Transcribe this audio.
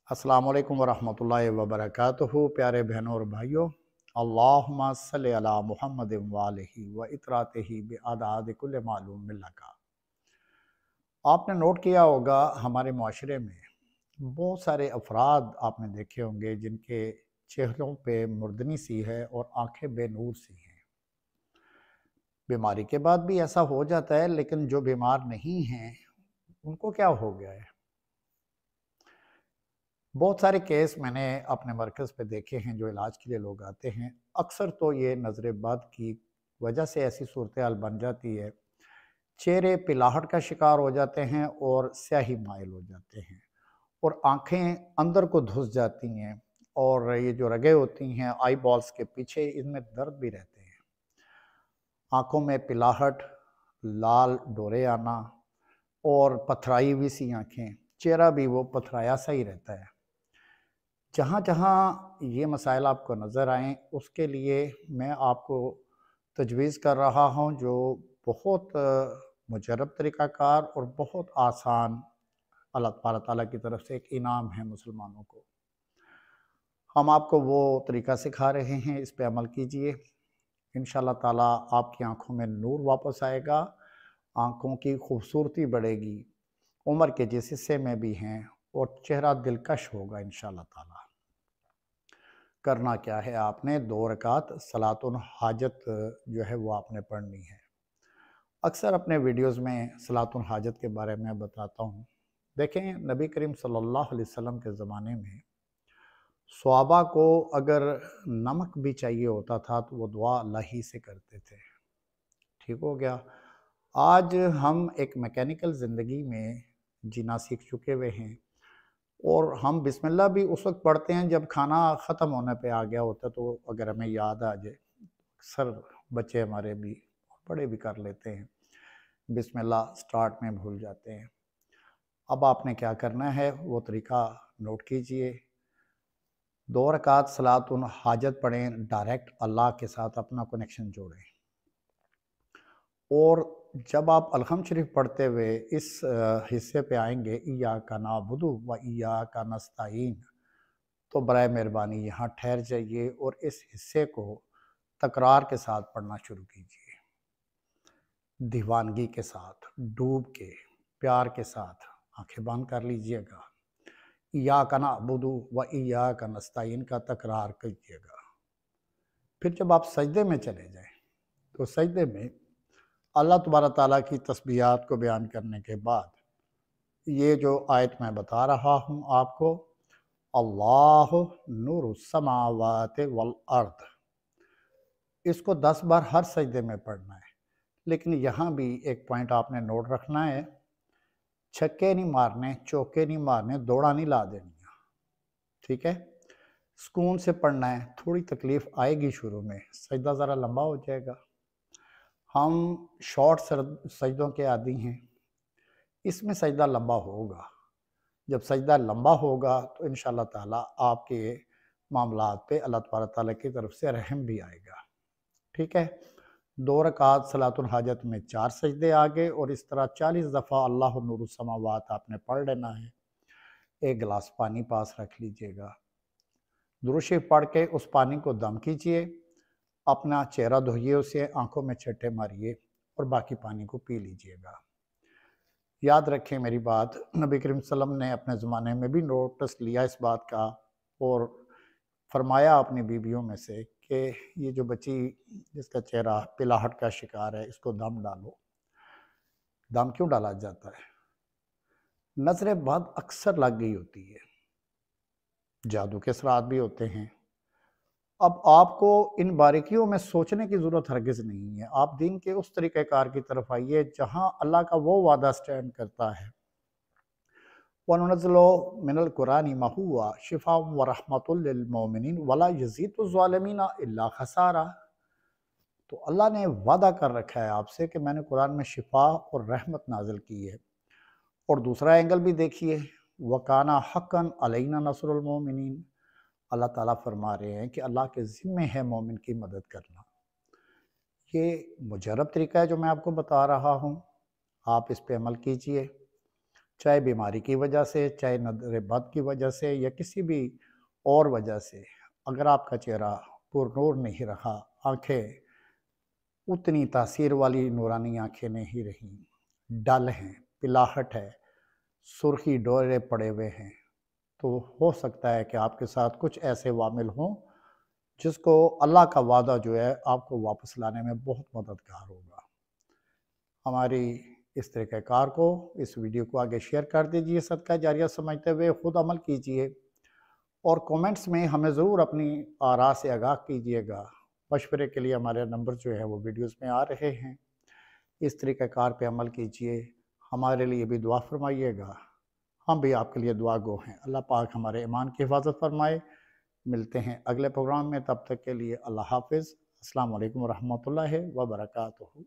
अस्सलाम वालेकुम वरहमतुल्लाहि वबरकातुहू। प्यारे बहनों और भाइयों, अल्लाहुम्मा सल्लि अला मुहम्मद वालिही व इतरातिही बिअदाद कुल्ल मालूम मिल्लका। आपने नोट किया होगा हमारे माशरे में बहुत सारे अफराद आपने देखे होंगे जिनके चेहरों पे मुर्दनी सी है और आंखें बेनूर सी हैं। बीमारी के बाद भी ऐसा हो जाता है, लेकिन जो बीमार नहीं हैं उनको क्या हो गया है? बहुत सारे केस मैंने अपने मरकज़ पे देखे हैं जो इलाज के लिए लोग आते हैं। अक्सर तो ये नज़र बद की वजह से ऐसी सूरत हाल बन जाती है, चेहरे पिलाहट का शिकार हो जाते हैं और स्याही माइल हो जाते हैं और आंखें अंदर को घुस जाती हैं और ये जो रगें होती हैं आई बॉल्स के पीछे, इनमें दर्द भी रहते हैं। आंखों में पिलाहट, लाल डोरे आना और पथराई हुई सी आंखें, चेहरा भी वो पथराया सा ही रहता है। जहाँ जहाँ ये मसाइल आपको नज़र आएँ, उसके लिए मैं आपको तजवीज़ कर रहा हूँ जो बहुत मुजरब तरीक़ाकार और बहुत आसान अल्लाह ताला की तरफ से एक इनाम है मुसलमानों को। हम आपको वो तरीक़ा सिखा रहे हैं, इस पे अमल कीजिए। इंशाअल्लाह ताला आपकी आँखों में नूर वापस आएगा, आँखों की खूबसूरती बढ़ेगी, उम्र के जिस हिस्से में भी हैं और चेहरा दिलकश होगा इंशाअल्लाह ताला। करना क्या है, आपने 2 रकात सलातुल हाजत जो है वो आपने पढ़नी है। अक्सर अपने वीडियोज़ में सलातुल हाजत के बारे में बताता हूँ। देखें, नबी करीम सल्लल्लाहु अलैहि वसल्लम के ज़माने में सहाबा को अगर नमक भी चाहिए होता था तो वो दुआ अल्लाह ही से करते थे। ठीक हो गया। आज हम एक मैकेनिकल ज़िंदगी में जीना सीख चुके हुए हैं और हम बिस्मिल्लाह भी उस वक़्त पढ़ते हैं जब खाना ख़त्म होने पे आ गया होता है, तो अगर हमें याद आ जाए। अक्सर बच्चे हमारे भी, बड़े भी कर लेते हैं, बिस्मिल्लाह स्टार्ट में भूल जाते हैं। अब आपने क्या करना है वो तरीका नोट कीजिए। 2 रकात सलातुल हाजत पढ़ें, डायरेक्ट अल्लाह के साथ अपना कनेक्शन जोड़ें। और जब आप अलहम शरीफ पढ़ते हुए इस हिस्से पे आएँगे, इय्याका नअबुदु व इय्याका नस्तईन, तो बराए मेहरबानी यहाँ ठहर जाइए और इस हिस्से को तकरार के साथ पढ़ना शुरू कीजिए। दीवानगी के साथ, डूब के, प्यार के साथ आंखें बंद कर लीजिएगा। इय्याका नअबुदु व इय्याका नस्तईन का तकरार कीजिएगा। फिर जब आप सजदे में चले जाएं, तो सजदे में अल्लाह तबारक ताला की तस्बीहात को बयान करने के बाद ये जो आयत मैं बता रहा हूँ आपको, अल्लाहु नूरुस समावाति वल अर्द, इसको 10 बार हर सजदे में पढ़ना है। लेकिन यहाँ भी एक पॉइंट आपने नोट रखना है, छक्के नहीं मारने, चौके नहीं मारने, दौड़ा नहीं ला देनी। ठीक है, सुकून से पढ़ना है। थोड़ी तकलीफ आएगी शुरू में, सजदा ज़रा लंबा हो जाएगा। हम शॉर्ट सजदों के आदी हैं, इसमें सजदा लंबा होगा। जब सजदा लंबा होगा तो इंशाअल्लाह ताला आपके मामलात पे अल्लाह तबारक ताला की तरफ से रहम भी आएगा। ठीक है, 2 रकात सलातुल हाजत में 4 सजदे आ गए और इस तरह 40 दफ़ा अल्लाहु नूरुस समावात आपने पढ़ लेना है। एक गिलास पानी पास रख लीजिएगा, दुरूद शरीफ पढ़ के उस पानी को दम कीजिए, अपना चेहरा धोइए, उसे आंखों में छींटे मारिए और बाकी पानी को पी लीजिएगा। याद रखें मेरी बात, नबी करीम सल्लल्लाहु अलैहि वसल्लम ने अपने ज़माने में भी नोटिस लिया इस बात का और फरमाया अपनी बीवियों में से कि ये जो बच्ची जिसका चेहरा पिलाहट का शिकार है, इसको दम डालो। दम क्यों डाला जाता है? नज़र बद अक्सर लग गई होती है, जादू के असरात भी होते हैं। अब आपको इन बारीकियों में सोचने की ज़रूरत हरगिज़ नहीं है। आप दीन के उस तरीक़ेकार की तरफ आइए जहाँ अल्लाह का वो वादा स्टैंड करता है, वनुनज़्ज़िलु मिनल कुरानि मा हुवा शिफ़ाअ व रहमतुल लिल मोमिनीन वला यज़ीदु ज़ालिमीना इल्ला ख़सारा। तो अल्लाह ने वादा कर रखा है आपसे कि मैंने कुरान में शिफा और रहमत नाजिल की है। और दूसरा एंगल भी देखिए, वकाना हक़्क़न अलैना नस्रुल मोमिनीन, अल्लाह ताला फरमा रहे हैं कि अल्लाह के ज़िम्मे है मोमिन की मदद करना। ये मुजरब तरीका है जो मैं आपको बता रहा हूँ, आप इस पे अमल कीजिए। चाहे बीमारी की वजह से, चाहे नज़र बद की वजह से या किसी भी और वजह से, अगर आपका चेहरा पुरनूर नहीं रहा, आँखें उतनी तासीर वाली नूरानी आँखें नहीं रहीं, डल हैं, पिलाहट है, सुर्खी डोरे पड़े हुए हैं, तो हो सकता है कि आपके साथ कुछ ऐसे वामिल हों जिसको अल्लाह का वादा जो है आपको वापस लाने में बहुत मददगार होगा। हमारी इस तरीक़ाकार को, इस वीडियो को आगे शेयर कर दीजिए, सदका जारिया समझते हुए खुद अमल कीजिए और कमेंट्स में हमें ज़रूर अपनी आरा से आगाह कीजिएगा। मशवरे के लिए हमारे नंबर जो है वो वीडियोस में आ रहे हैं। इस तरीक़ाकार पे अमल कीजिए, हमारे लिए भी दुआ फरमाइएगा, हम भी आपके लिए दुआ गो हैं। अल्लाह पाक हमारे ईमान की हिफाजत फरमाए। मिलते हैं अगले प्रोग्राम में, तब तक के लिए अल्लाह हाफ़िज़। अस्सलामु अलैकुम व रहमतुल्लाहि व बरकातुहू।